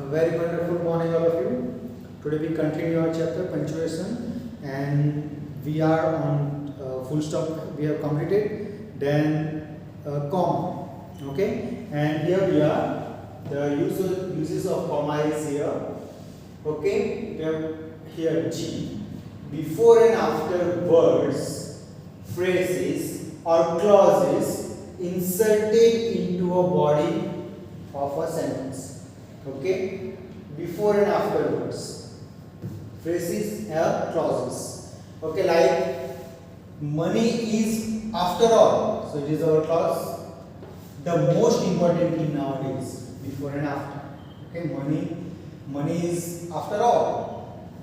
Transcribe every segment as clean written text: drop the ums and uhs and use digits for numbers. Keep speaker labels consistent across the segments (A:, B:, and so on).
A: very wonderful morning, all of you. Today we continue our chapter punctuation, and we are on full stop. We have completed. Then comma. Okay, and here we are. The uses of comma is here. Okay, we have here G. Before and after words, phrases, or clauses inserted into a body of a sentence. Okay, before and afterwards, phrases or clauses. Okay, like money is after all, so it is our clause. The most important thing nowadays, before and after. Okay, money is after all.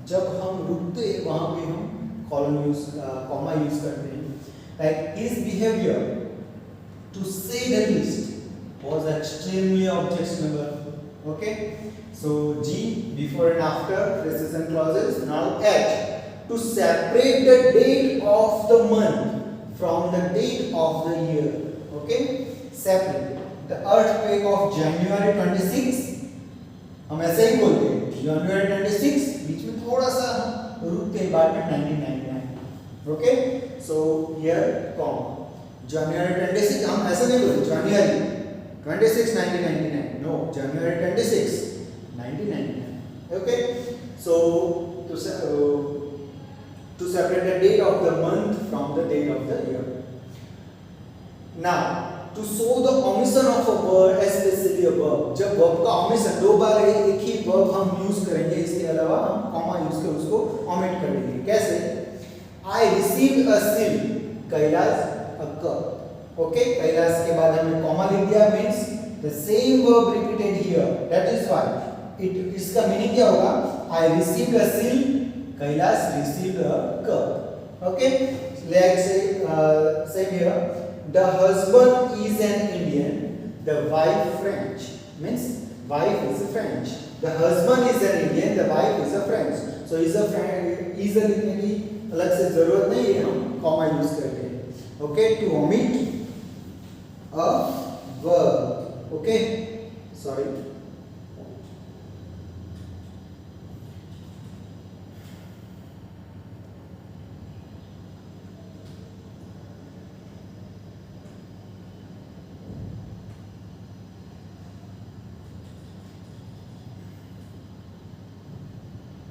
A: जब हम रुकते हैं वहाँ पे हम comma use करते हैं. Like his behavior, to say the least, was extremely objectionable. Okay, so G, before and after, phrases and clauses. Now H, to separate the date of the month from the date of the year. Okay, separate. The earthquake of January 26, हम ऐसे ही बोलते हैं January 26, बीच में थोड़ा सा रुकते हैं, बाद में 1999. Okay, so here comma. January 26, हम ऐसे नहीं बोलते January 26 1999. No, January 26 1999. Okay, so to separate the date of the month from the date of the year. Now to show the omission of a word, especially a verb. जब verb का omission, दो बार एक ही verb हम use करेंगे, इसके अलावा हम comma use कर उसको omit कर देंगे. कैसे? I received a seal, Kailash a cup. Okay, Kailash के बाद हमने comma लिख दिया, means the same verb repeated here. That is why इसका meaning क्या होगा? I received a seal, Kailash received a cup. Okay, let's say same here. The husband is an Indian, the wife French. Means wife is a French. The husband is an Indian, the wife is a French. So is a French, is a लिखने की अलग से जरूरत नहीं है, हम comma use करते हैं. Okay, to omit a verb. Okay, sorry.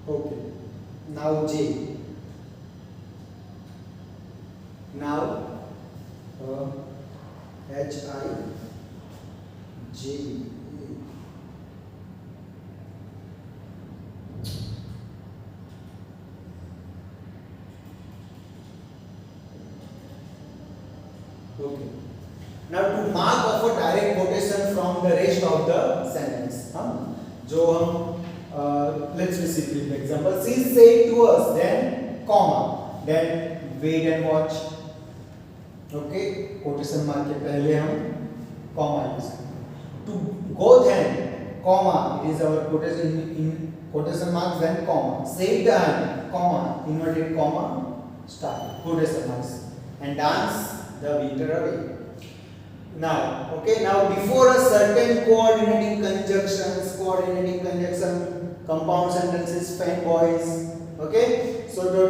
A: Okay, now J. Now H I J. Okay. Now to mark off a direct quotation from the rest of the sentence. जो हम let's receive the example. She said to us, then comma, then wait and watch. Okay, quotation mark के पहले हम comma use करेंगे. To go then, comma, it is our quotation in quotation marks, then comma. Say done, comma, inverted comma, start, quotation marks, and dance the winter away. Now, okay, now before a certain coordinating conjunction, compound sentences, fanboys. Okay, so the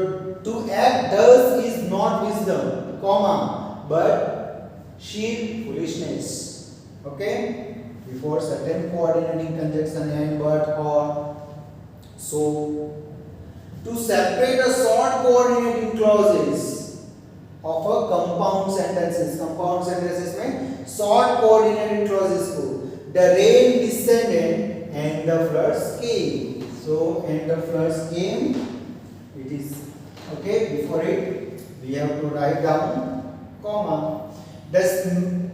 A: to act thus is not wisdom, comma, but sheer foolishness. Okay, before certain coordinating conjunction and but or. So to separate a short coordinating clauses of a compound sentences में short coordinating clauses को, the rain descended and the floods came. So and the floods came, it is okay. Before it we have to write down comma.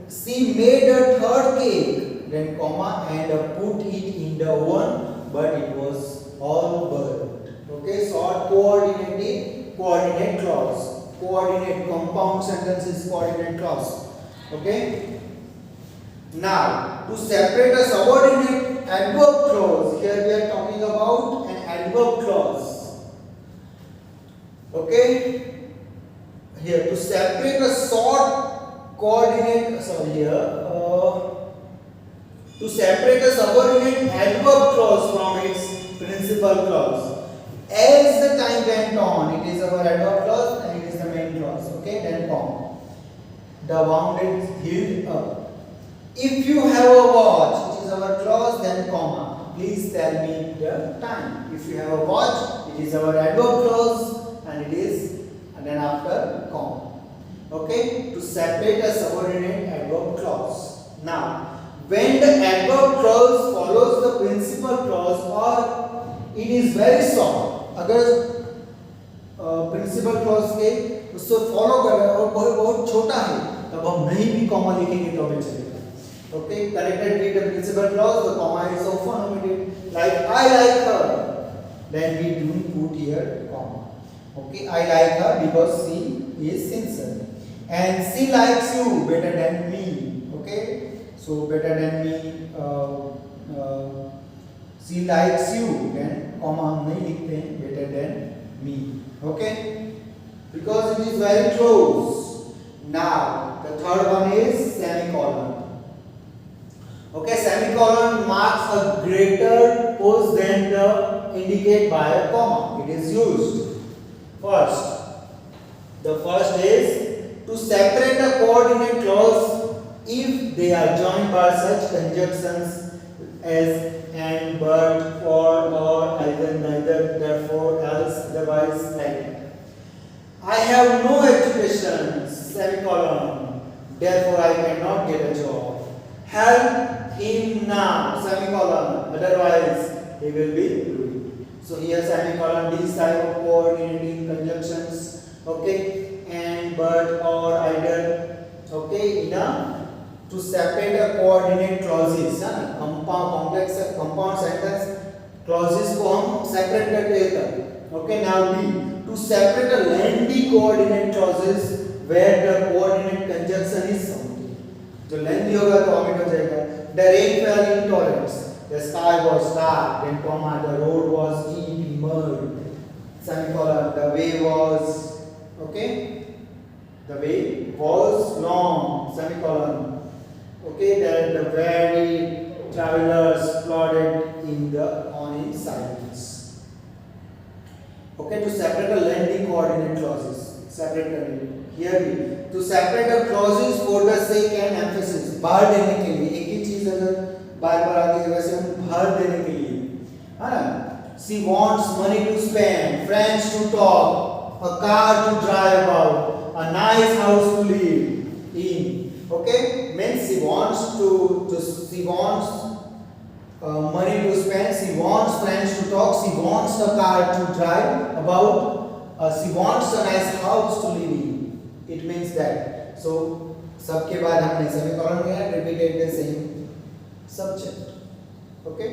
A: She made a third cake, then comma, and put it in the oven, but it was all burnt. Okay, short coordinate clause, coordinate compound sentences, coordinate clause. Okay, now to separate a subordinate adverb clause, here we are talking about an adverb clause. Okay, here to separate a short coordinate, sorry, here
B: To separate a subordinate adverb clause from its principal clause. As the time went on, it is our adverb clause and it is the main clause. Okay, then comma. The wound is healed up. If you have a watch, it is our clause, then comma. Please tell me the time. If you have a watch, it is our adverb clause and it is, and then after comma. Okay, to separate a subordinate adverb clause. Now, when the adverb clause follows the principal clause or it is very short, अगर principal clause के उसको follow कर रहे हैं और बहुत छोटा है तब हम नहीं भी कॉमा लिखेंगे तो भी चलेगा. Okay, connected with the principal clause the comma is often omitted, like I like her, then we don't put here comma. Okay, I like her because she is sincere and she likes you better than me. Okay, so better than me, she likes you, then comma हम नहीं लिखते हैं better than me. Okay, because it is very close. Now the third one is semicolon. Okay, semicolon marks a greater pause than the indicate by a comma. It is used first. The first is to separate a coordinate clause if they are joined by such conjunctions as and, but, for, or, either, neither, therefore, else, otherwise, like. I have no education, semicolon, therefore I cannot get a job. Help him now, semicolon, otherwise he will be ruined. So here semicolon, these type of coordinating conjunctions, okay, and, but, or, either, okay, in a to separate a coordinate clauses, है ना, complex compound sentence clauses को हम separate करते हैं. Okay, now B, to separate a lengthy coordinate clauses where the coordinate conjunction is something. जो lengthy होगा तो omit हो जाएगा. The rain fell in torrents. The sky was dark. Then comma, the road was deep in mud. Semicolon. The way was, okay, the way was long. Semicolon. Okay, then the very travelers plodded on in silence. Okay, to separate the lengthy coordinate clauses, separate here भी to separate the clauses for the sake and emphasis, भर देने के लिए, एक ही चीज अगर बार-बार आती है वैसे हम भर देने के लिए, है ना? She wants money to spend, friends to talk, a car to drive about, a nice house to live in. Okay, means she wants money to spend, she wants friends to talk, she wants a car to drive about, she wants a nice house to live in. It means that. So सबके बाद हमने semicolon में repeated the same subject. Okay,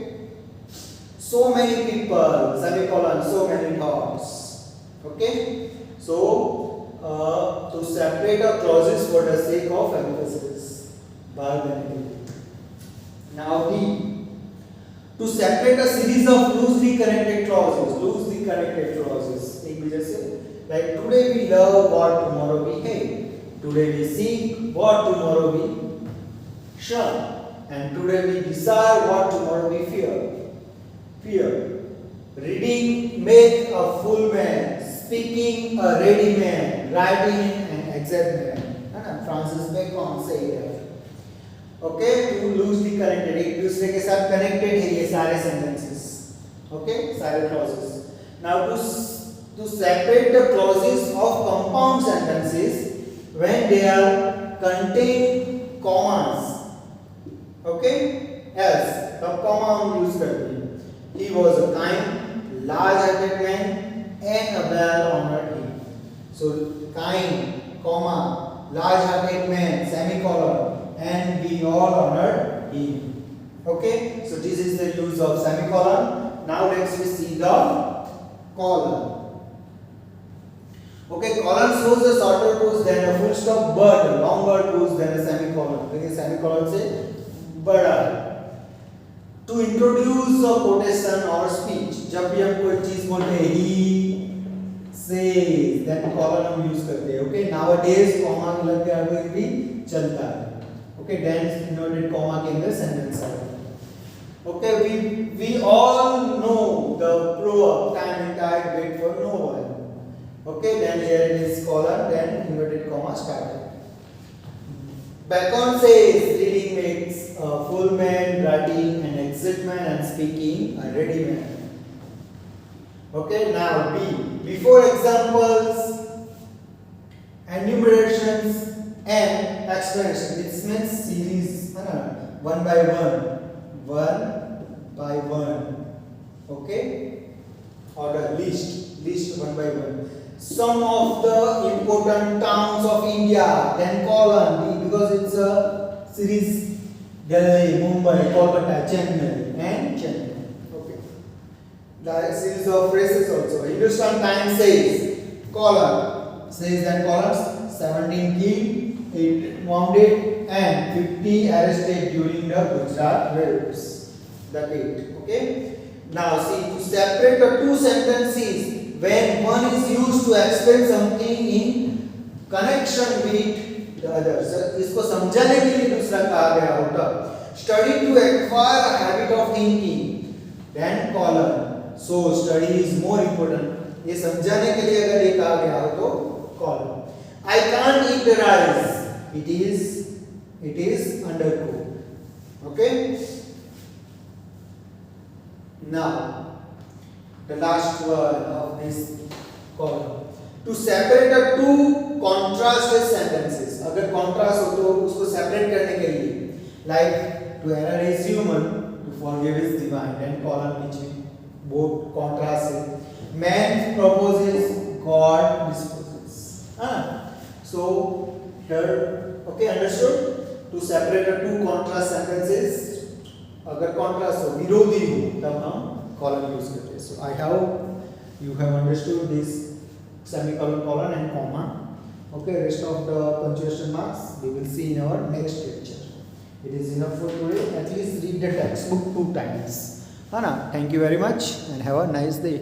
B: so many people, semicolon, so many thoughts. Okay, so to separate the clauses for the sake of emphasis. Now D, to separate a series of loosely connected clauses. एक दूसरे से, like today we love what tomorrow we hate. Today we seek what tomorrow we shun. And today we desire what tomorrow we fear. Reading make a full man. Speaking a ready man, writing an exact man. है ना? Francis Bacon say that. Okay, to loosely connected, एक दूसरे के साथ connected है ये सारे sentences. Okay, सारे clauses. Now to separate the clauses of compound sentences when they are contain commas. Okay, else तब comma हम use करते हैं. He was a kind, large-hearted man. And a well-honored him. So kind, comma, large-hearted man, semicolon, and we all honored him. Okay, so this is the use of semicolon. Now let's see the colon. Okay, colon shows a shorter pause than a full stop, but a longer pause than a semicolon. देखिए semicolon से बड़ा. To introduce a quotation or speech, जब भी हम कोई चीज बोलते हैं he says, then colon हम use करते हैं. Okay, nowadays comma लग के आगे भी चलता है. Okay, then denoted comma के अंदर sentence है. Okay, we all know the proverb, time and tide wait for no one. Okay, then here it is colon, then inverted comma started. Bacon says reading makes a full man, writing an exit man, and speaking a ready man. Okay, now B. Before examples, enumerations, and explanation. This means series, one by one. Okay, order list one by one. Some of the important towns of India, then colon, because it's a series. Delhi, Mumbai, Kolkata, Chennai, and Chennai. Okay. The series of phrases also. Hindustan Times says colon, says then columns 17 killed, 8 wounded, and 50 arrested during the Gujarat raids. The date. Okay. Now see, to separate the two sentences, when one is used to explain something in connection with the other, इसको समझाने के लिए दूसरा कहा गया होता. Study to acquire a habit of thinking, then colon. So study is more important. ये समझाने के लिए अगर ये कहा गया हो तो colon. I can't eat the rice. It is undercooked. Okay. Now, the last one of this column. To separate the two contrasted sentences. अगर contrast हो तो उसको separate करने के लिए, like to err is human, to forgive is divine, and column which both contrast है. Man proposes, God disposes. So here, okay, understood? To separate the two contrast sentences, अगर contrast हो, विरोधी हो, तब हम colon use करते हैं. So I hope you have understood this semicolon, colon, and comma. Okay, rest of the punctuation marks we will see in our next lecture. It is enough for today. At least read the textbook 2 times. Thank you very much and have a nice day.